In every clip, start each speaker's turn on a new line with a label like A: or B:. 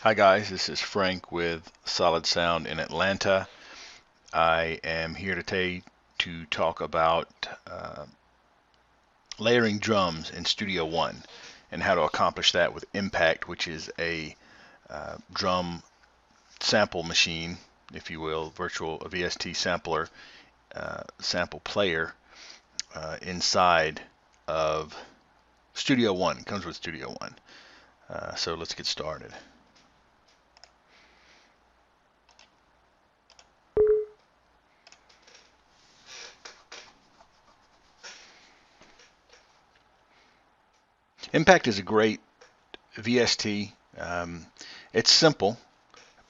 A: Hi guys, this is Frank with Solid Sound in Atlanta. I am here today to talk about layering drums in Studio One and how to accomplish that with Impact, which is a drum sample machine, if you will, virtual VST sampler, sample player inside of Studio One. It comes with Studio One. So let's get started. Impact is a great VST. It's simple,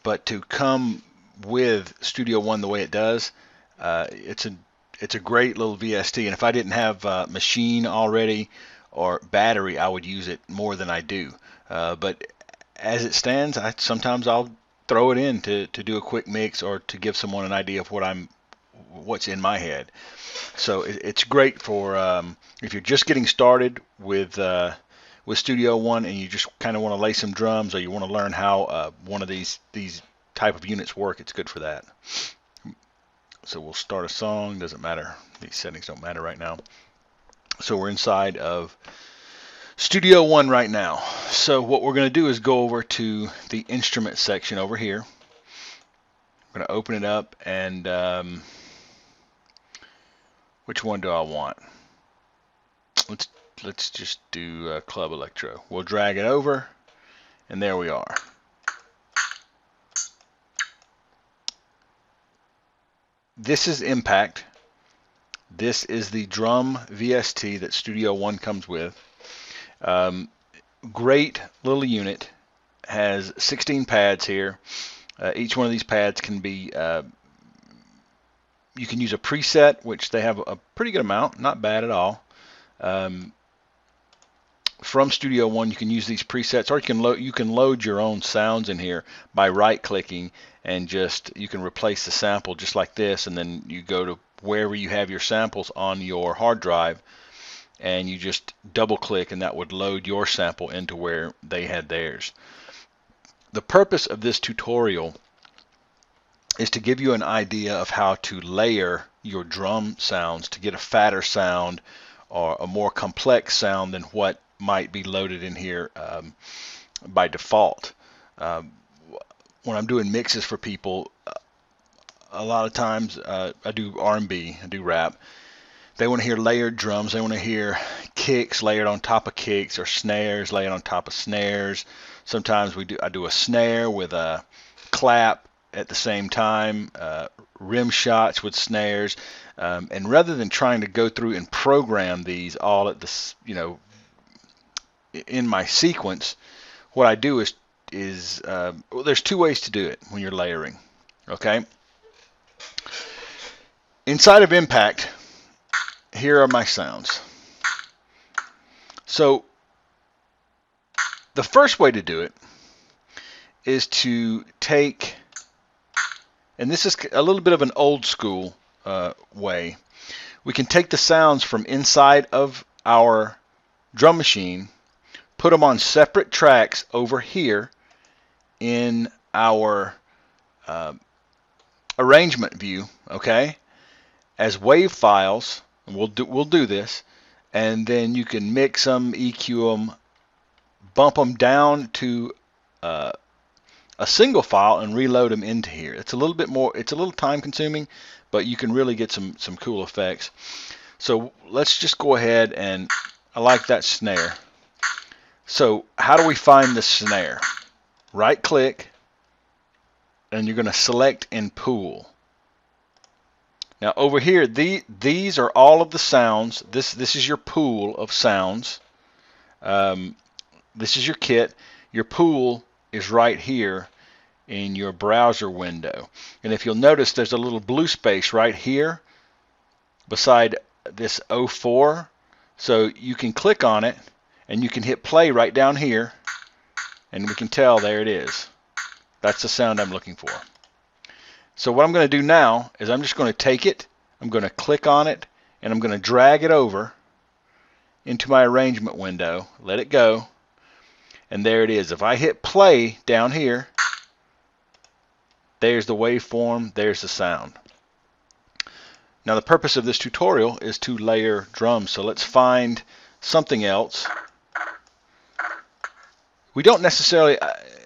A: but to come with Studio One the way it does, it's a great little VST. And if I didn't have machine already or battery, I would use it more than I do. But as it stands, sometimes I'll throw it in to do a quick mix or to give someone an idea of what's in my head. So it's great for if you're just getting started with Studio One and you just kind of want to lay some drums, or you want to learn how one of these type of units work. It's good for that. So we'll start a song. Doesn't matter. These settings don't matter right now. So we're inside of Studio One right now. So what we're going to do is go over to the instrument section over here. I'm going to open it up, and which one do I want? Let's just do Club Electro. We'll drag it over, and there we are. This is Impact. This is the drum VST that Studio One comes with. Great little unit. Has 16 pads here. Each one of these pads can be, you can use a preset, which they have a pretty good amount, not bad at all. From Studio One, you can use these presets, or you can load your own sounds in here by right-clicking, and you can replace the sample just like this, and then you go to wherever you have your samples on your hard drive, and you just double-click, and that would load your sample into where they had theirs. The purpose of this tutorial is to give you an idea of how to layer your drum sounds to get a fatter sound or a more complex sound than what might be loaded in here by default. When I'm doing mixes for people, a lot of times I do R&B, I do rap. They want to hear layered drums. They want to hear kicks layered on top of kicks, or snares layered on top of snares. Sometimes I do a snare with a clap at the same time, rim shots with snares, and rather than trying to go through and program these all at this, in my sequence, what I do is well, there's two ways to do it when you're layering. Okay. Inside of Impact, here are my sounds. So the first way to do it is to take, and this is a little bit of an old school way, we can take the sounds from inside of our drum machine, put them on separate tracks over here in our arrangement view, okay, as WAV files. And we'll do this, and then you can mix them, EQ them, bump them down to a single file, and reload them into here. It's a little bit more, it's a little time consuming, but you can really get some cool effects. So let's just go ahead, and I like that snare. So how do we find the snare? Right click, and you're going to select and pool. Now over here, these are all of the sounds. This is your pool of sounds. This is your kit. Your pool is right here in your browser window. And if you'll notice, there's a little blue space right here beside this 04. So you can click on it, and you can hit play right down here, and we can tell there it is. That's the sound I'm looking for. So what I'm going to do now is I'm just going to take it, I'm going to click on it, and I'm going to drag it over into my arrangement window, let it go, And there it is. If I hit play down here, there's the waveform, there's the sound. Now the purpose of this tutorial is to layer drums, so let's find something else. We don't necessarily,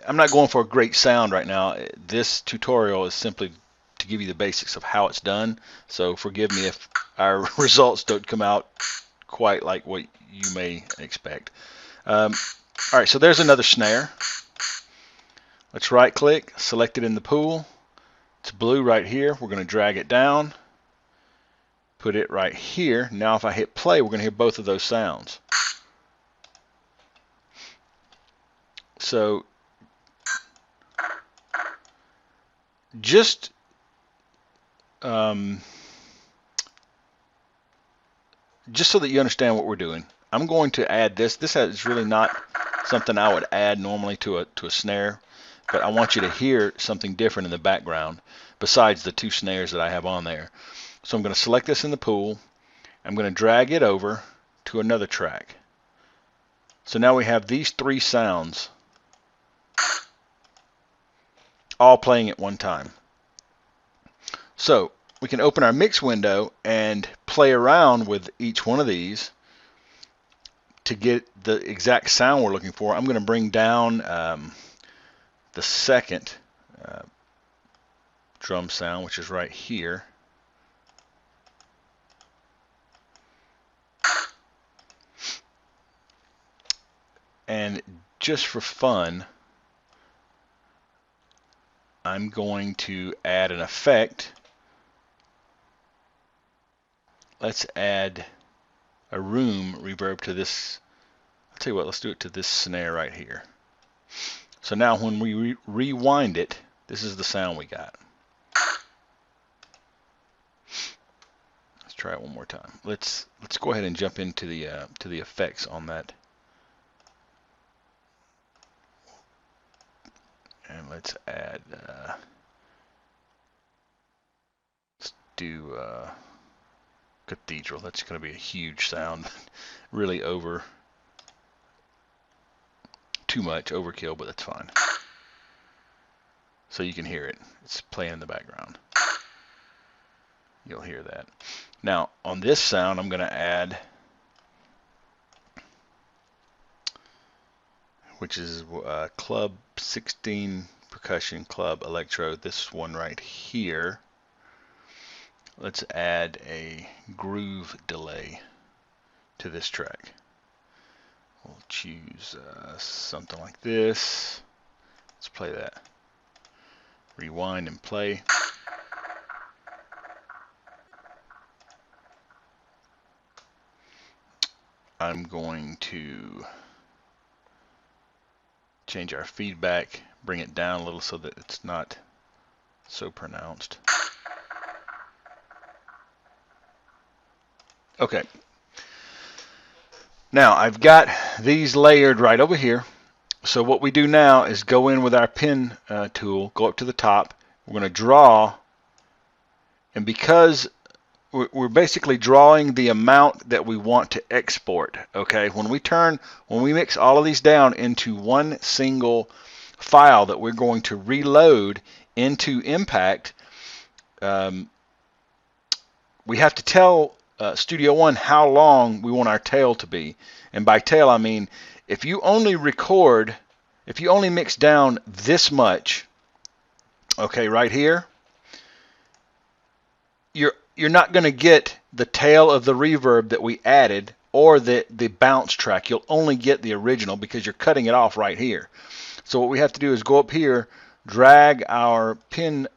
A: I'm not going for a great sound right now. This tutorial is simply to give you the basics of how it's done, so forgive me if our results don't come out quite like what you may expect. Alright, so there's another snare. Let's right click, select it in the pool. It's blue right here. We're going to drag it down, put it right here. Now if I hit play, we're going to hear both of those sounds. So just so that you understand what we're doing, I'm going to add this. This is really not something I would add normally to a snare, but I want you to hear something different in the background besides the two snares that I have on there. So I'm going to select this in the pool. I'm going to drag it over to another track. So now we have these three sounds all playing at one time. So we can open our mix window and play around with each one of these to get the exact sound we're looking for. I'm going to bring down the second drum sound, which is right here. And just for fun, I'm going to add an effect. Let's add a room reverb to this. I'll tell you what, let's do it to this snare right here. So now when we rewind it, this is the sound we got. Let's try it one more time. Let's go ahead and jump into the effects on that. And let's add, let's do cathedral. That's going to be a huge sound. Really too much overkill, but that's fine. So you can hear it. It's playing in the background. You'll hear that. Now on this sound, I'm going to add, which is Club 16 Percussion Club Electro, this one right here. Let's add a groove delay to this track. We'll choose something like this. Let's play that. Rewind and play. I'm going to change our feedback, bring it down a little so that it's not so pronounced. Okay. Now I've got these layered right over here. So what we do now is go in with our pen tool, go up to the top. We're going to draw, and because we're basically drawing the amount that we want to export. Okay, when we mix all of these down into one single file that we're going to reload into Impact, we have to tell Studio One how long we want our tail to be. And by tail I mean if you only mix down this much, okay, right here, you're not going to get the tail of the reverb that we added or the bounce track. You'll only get the original because you're cutting it off right here. So what we have to do is go up here, drag our pen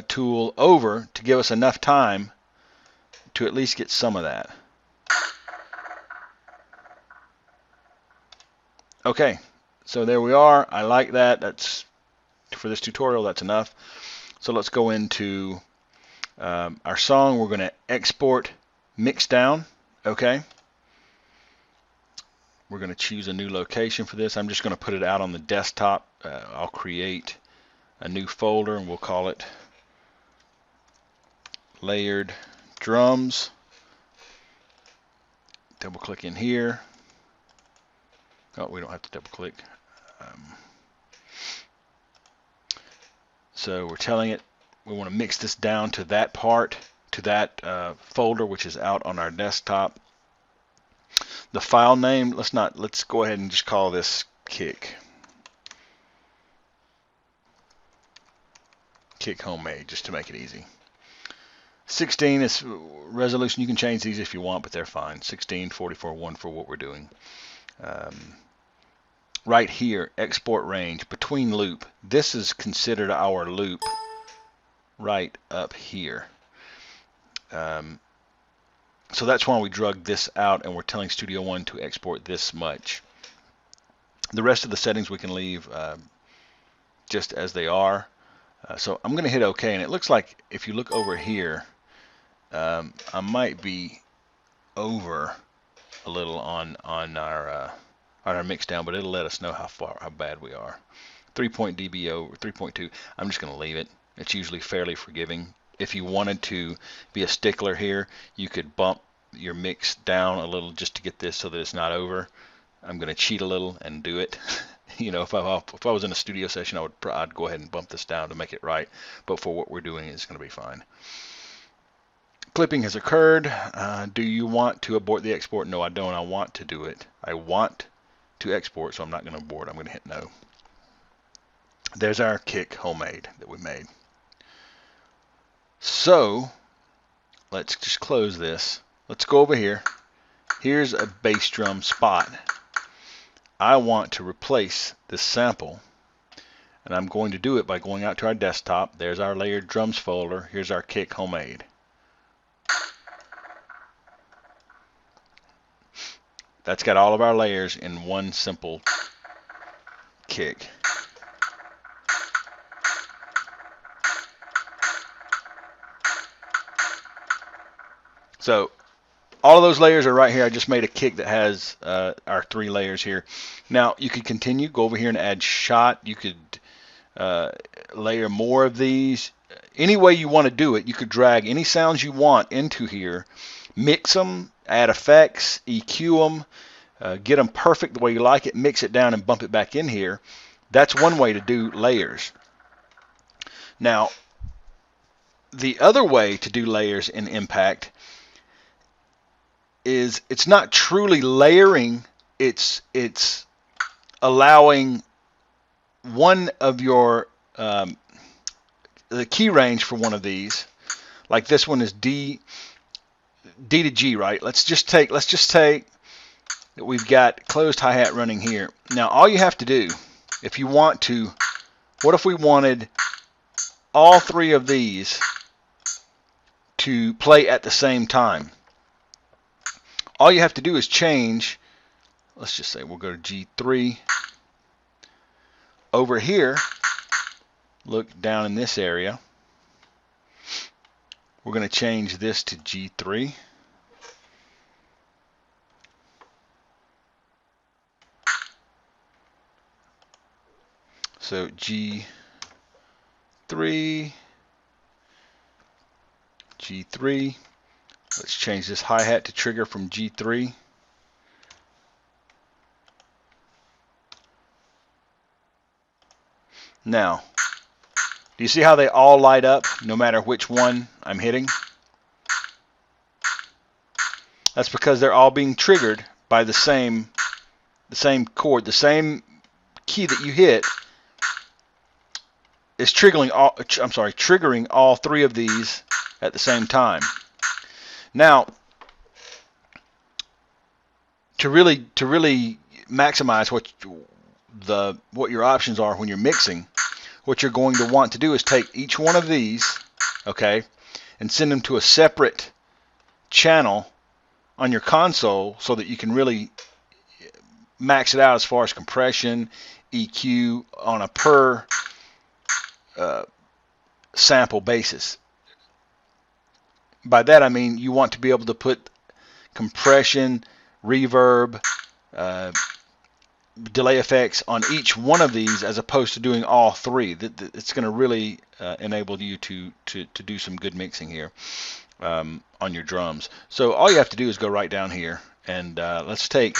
A: tool over to give us enough time to at least get some of that. Okay, so there we are. I like that. That's for this tutorial, that's enough. So let's go into our song. We're going to export mix down. Okay, we're going to choose a new location for this. I'm just going to put it out on the desktop. I'll create a new folder and we'll call it layered drums. Double click in here. Oh, we don't have to double click. So we're telling it we want to mix this down to that part, to that folder, which is out on our desktop. The file name, let's go ahead and just call this kick homemade, just to make it easy. 16 is resolution. You can change these if you want, but they're fine. 16, 44:1 for what we're doing. Right here, export range, between loop. This is considered our loop right up here. So that's why we drug this out, and we're telling Studio One to export this much. The rest of the settings we can leave just as they are. So I'm going to hit OK, and it looks like if you look over here, I might be over a little on our mix down, but it'll let us know how bad we are. 3 dB over 3.2. I'm just going to leave it. It's usually fairly forgiving. If you wanted to be a stickler here, you could bump your mix down a little just to get this so that it's not over. I'm going to cheat a little and do it. You know, if I was in a studio session, I'd go ahead and bump this down to make it right. But for what we're doing, it's going to be fine. Clipping has occurred. Do you want to abort the export? No, I don't. I want to do it. I want to export, so I'm not going to abort. I'm going to hit no. There's our kick homemade that we made. So let's just close this. Let's go over here. Here's a bass drum spot. I want to replace this sample, and I'm going to do it by going out to our desktop. There's our layered drums folder. Here's our kick homemade. That's got all of our layers in one simple kick. So all of those layers are right here. I just made a kick that has our 3 layers here. Now you could continue, go over here and add shot. You could layer more of these. Any way you want to do it, you could drag any sounds you want into here, mix them, add effects, EQ them, get them perfect the way you like it, mix it down and bump it back in here. That's one way to do layers. Now, the other way to do layers in Impact is it's not truly layering, it's allowing one of your the key range for one of these, like this one is D to G, right? Let's just take that we've got closed hi-hat running here. Now all you have to do, if you want to, what if we wanted all 3 of these to play at the same time? All you have to do is change, let's just say we'll go to G3. Over here, look down in this area, we're going to change this to G3. So G3, G3. Let's change this hi-hat to trigger from G3. Now, do you see how they all light up no matter which one I'm hitting? That's because they're all being triggered by the same chord, the same key that you hit is triggering all 3 of these at the same time. Now, to really maximize what your options are when you're mixing, what you're going to want to do is take each one of these, okay, and send them to a separate channel on your console so that you can really max it out as far as compression, EQ on a per sample basis. By that I mean you want to be able to put compression, reverb, delay effects on each one of these as opposed to doing all 3. It's going to really enable you to do some good mixing here on your drums. So all you have to do is go right down here and let's take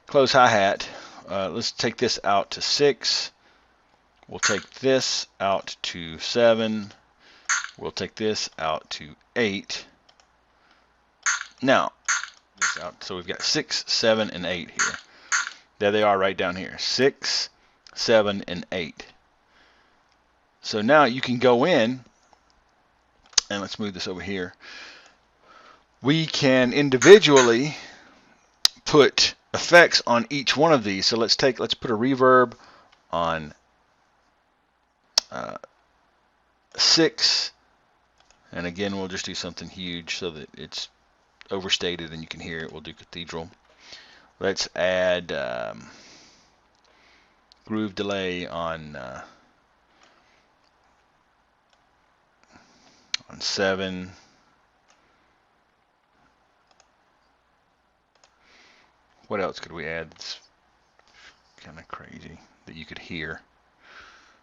A: close hi-hat. let's take this out to 6. We'll take this out to 7. We'll take this out to 8. Now, this out. So we've got 6, 7, and 8 here. There they are right down here. 6, 7, and 8. So now you can go in, and let's move this over here. We can individually put effects on each one of these. So let's put a reverb on 6, and again we'll just do something huge so that it's overstated and you can hear it. We'll do cathedral. Let's add groove delay on 7. What else could we add that's kind of crazy that you could hear?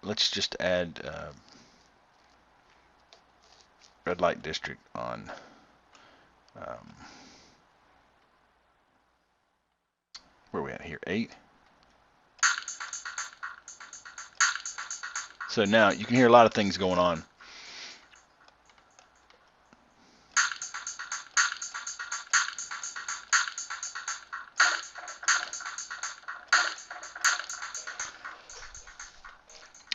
A: Let's just add red light district on where are we at here? 8. So now you can hear a lot of things going on.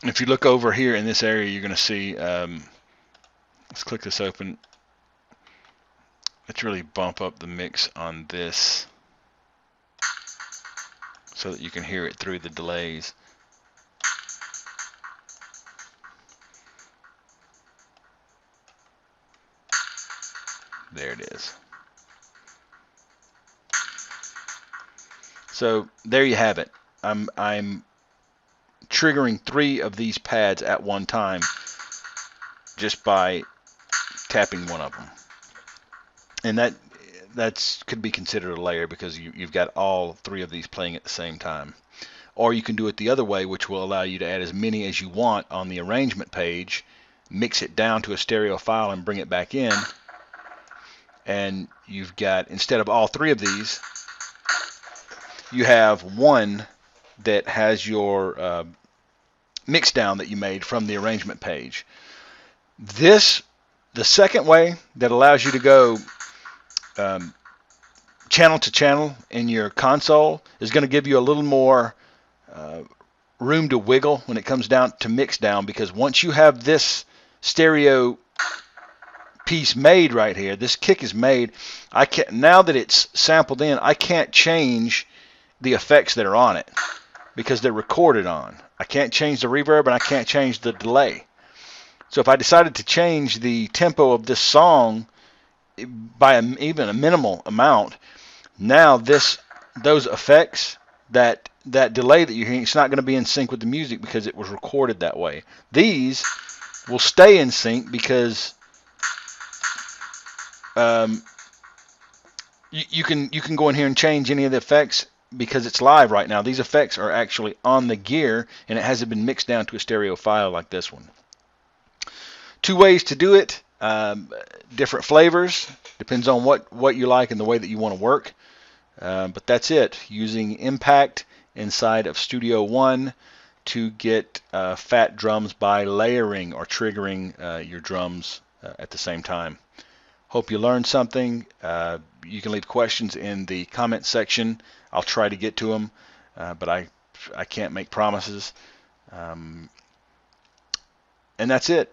A: And if you look over here in this area, you're going to see, let's click this open. Let's really bump up the mix on this so that you can hear it through the delays. There it is. So there you have it. I'm triggering 3 of these pads at one time just by tapping one of them, and that's could be considered a layer because you've got all 3 of these playing at the same time. Or you can do it the other way, which will allow you to add as many as you want on the arrangement page, mix it down to a stereo file and bring it back in, and you've got, instead of all 3 of these, you have one that has your mix down that you made from the arrangement page. The second way that allows you to go channel to channel in your console is going to give you a little more room to wiggle when it comes down to mix down, because once you have this stereo piece made right here, this kick is made, now that it's sampled in, I can't change the effects that are on it because they're recorded on. I can't change the reverb and I can't change the delay. So if I decided to change the tempo of this song by even a minimal amount, now those effects, that delay that you're hearing, it's not going to be in sync with the music because it was recorded that way. These will stay in sync because you can go in here and change any of the effects because it's live right now. These effects are actually on the gear and it hasn't been mixed down to a stereo file like this one. 2 ways to do it, different flavors, depends on what you like and the way that you want to work. But that's it, using Impact inside of Studio One to get fat drums by layering or triggering your drums at the same time. Hope you learned something. You can leave questions in the comment section. I'll try to get to them, but I can't make promises. And that's it.